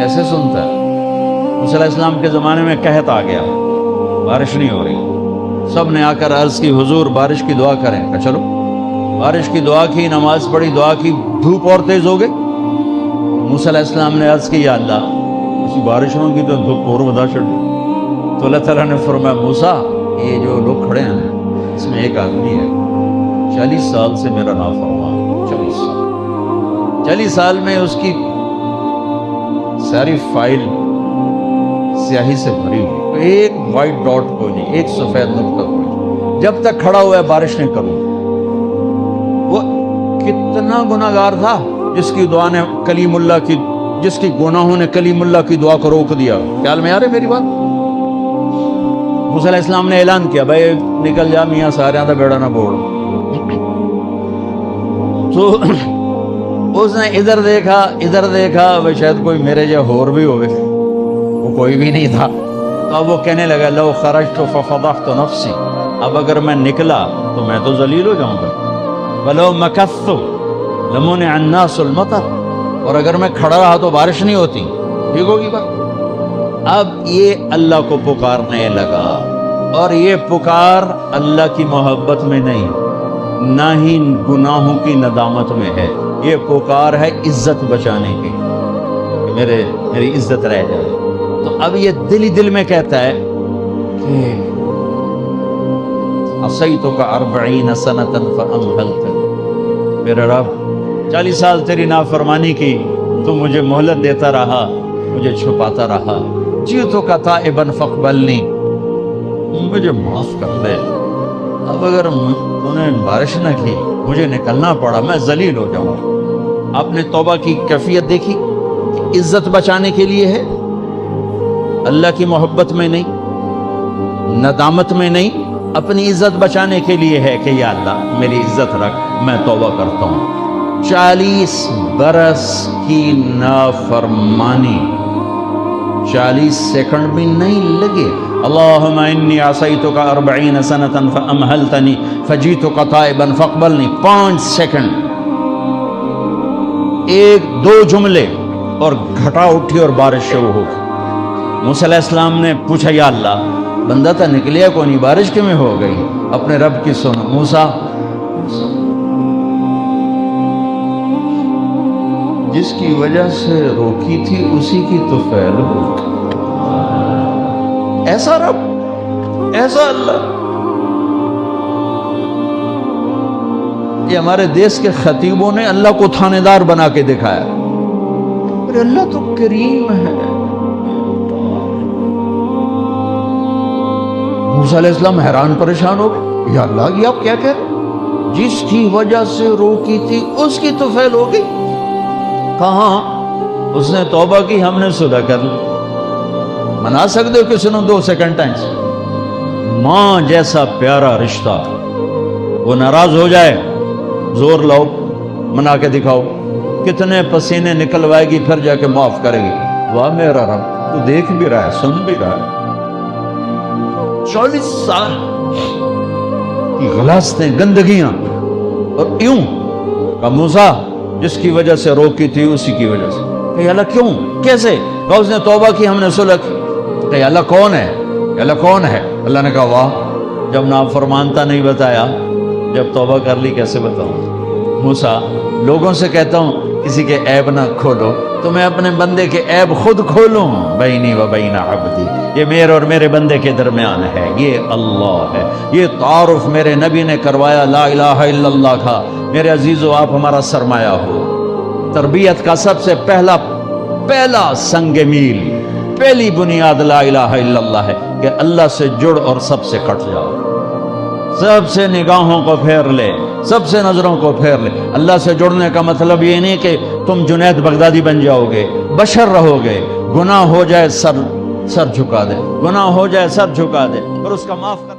कैसे सुनता है? मूसा अलैहिस्सलाम के ज़माने में कहत आ गया, बारिश नहीं हो रही। सब ने आकर अर्ज़ की, हुजूर बारिश की दुआ करें। कहा चलो, बारिश की दुआ की, नमाज पढ़ी, दुआ की, धूप और तेज़ हो गई। मूसा अलैहिस्सलाम ने अर्ज़ की, या अल्लाह उसी बारिश होगी तो धूप और बदा छड़ी। तो अल्लाह ताला ने फरमाया, मूसा ये जो लोग खड़े हैं इसमें एक आदमी है 40 साल से मेरा नाफरमान, 40 साल में उसकी सारी फाइल स्याही से भरी हुई, एक वाइट डॉट कोई नहीं, एक सफेद नुक्ता कोई नहीं। जब तक खड़ा हुआ है बारिश नहीं करूँ। वो कितना गुनाहगार था जिसकी दुआ ने कलीमुल्लाह की, जिसकी गुनाहों ने कलीमुल्लाह की दुआ को रोक दिया। ख्याल में आ रही मेरी बात? मूसा अलैहिस्सलाम ने ऐलान किया, भाई निकल जा मियाँ, सारे दा बेड़ा ना बोल। तो उसने इधर देखा, भाई शायद कोई मेरे जो होर भी होवे, वो कोई भी नहीं था। तो अब वो कहने लगा, लो खरजतु फफदहतु नफ्सी, अब अगर मैं निकला तो मैं तो जलील हो जाऊंगा। वलो मकस्तु लमुनिअ अन्नासुल मतर, और अगर मैं खड़ा रहा तो बारिश नहीं होती। ठीक होगी बात? अब ये अल्लाह को पुकारने लगा, और ये पुकार अल्लाह की मोहब्बत में नहीं, ना ही गुनाहों की नदामत में है। ये पुकार है इज्जत बचाने की, मेरी इज्जत रह जाए। तो अब ये दिल ही दिल में कहता है कि असैतुका 40 सनतन फअमहलतनी, मेरे रब 40 साल तेरी नाफरमानी की, तू मुझे मोहलत देता रहा, मुझे छुपाता रहा। जीतुका ताइबन फक़बलनी, मुझे माफ कर दे। अब अगर तूने बारिश न की, मुझे निकलना पड़ा, मैं जलील हो जाऊंगा। आपने तौबा की कैफियत देखी? इज्जत बचाने के लिए है, अल्लाह की मोहब्बत में नहीं, नदामत में नहीं, अपनी इज्जत बचाने के लिए है कि या अल्लाह मेरी इज्जत रख, मैं तौबा करता हूँ। 40 बरस की नाफरमानी, 40 सेकंड भी नहीं लगे। अल्लाहुम्मा इन्नी असैतुका 40 सनतन फअमहलतनी फजीतुका ताइबन फक़बलनी, 5 सेकंड, 1-2 जुमले, और घटा उठी और बारिश शुरू हो गई। मूसा अलैहिस्सलाम ने पूछा, या अल्लाह बंदा तो निकलिया को नहीं, बारिश क्यों में हो गई? अपने रब की सुनो। मूसा, जिसकी वजह से रोकी थी उसी की तो फैल हो। ऐसा रब, ऐसा अल्लाह। ये हमारे देश के खतीबों ने अल्लाह को थानेदार बना के दिखाया। अरे अल्लाह तो करीम है। मूसा अलैहिस्सलाम हैरान परेशान हो गए, या अल्लाह ये आप क्या कह रहे? जिसकी वजह से रोकी थी उसकी तो फैल हो गई। कहाँ? उसने तौबा की, हमने सुलह कर ली। मना सकते हो किसी ने 2 सेकंड टाइम? माँ जैसा प्यारा रिश्ता, वो नाराज हो जाए, जोर लाओ, मना के दिखाओ, कितने पसीने निकलवाएगी, फिर जाके माफ करेगी। वाह मेरा रब, तू देख भी रहा है, सुन भी रहा है। 40 साल की गलास्तें, गंदगियां, और यूं का मूसा जिसकी वजह से रोकी थी उसी की वजह से। कही अल्लाह क्यों, कैसे? कहा उसने तौबा की, हमने सुलह की। कही अल्लाह कौन है? अल्लाह कौन है? अल्लाह ने कहा, वाह, जब नाफरमानता नहीं बताया, जब तौबा कर ली कैसे बताऊं? मूसा, लोगों से कहता हूं किसी के ऐब ना खोलो, तो मैं अपने बंदे के ऐब खुद खोलूं? बैनी व बैना अब्दी, ये मेरे और मेरे बंदे के दरमियान है, ये अल्लाह है। ये तारुफ मेरे नबी ने करवाया ला इलाहा इल्लल्लाह का। मेरे अजीजों, आप हमारा सरमाया हो। तरबियत का सबसे पहला संग मील, पहली बुनियाद ला इलाहा इल्लल्लाह है कि अल्लाह से जुड़ और सबसे कट जाओ। सबसे निगाहों को फेर ले, सबसे नजरों को फेर ले। अल्लाह से जुड़ने का मतलब ये नहीं कि तुम जुनैद बगदादी बन जाओगे, बशर रहोगे। गुनाह हो जाए सर झुका दे, गुनाह हो जाए सर झुका दे, और उसका माफ कर।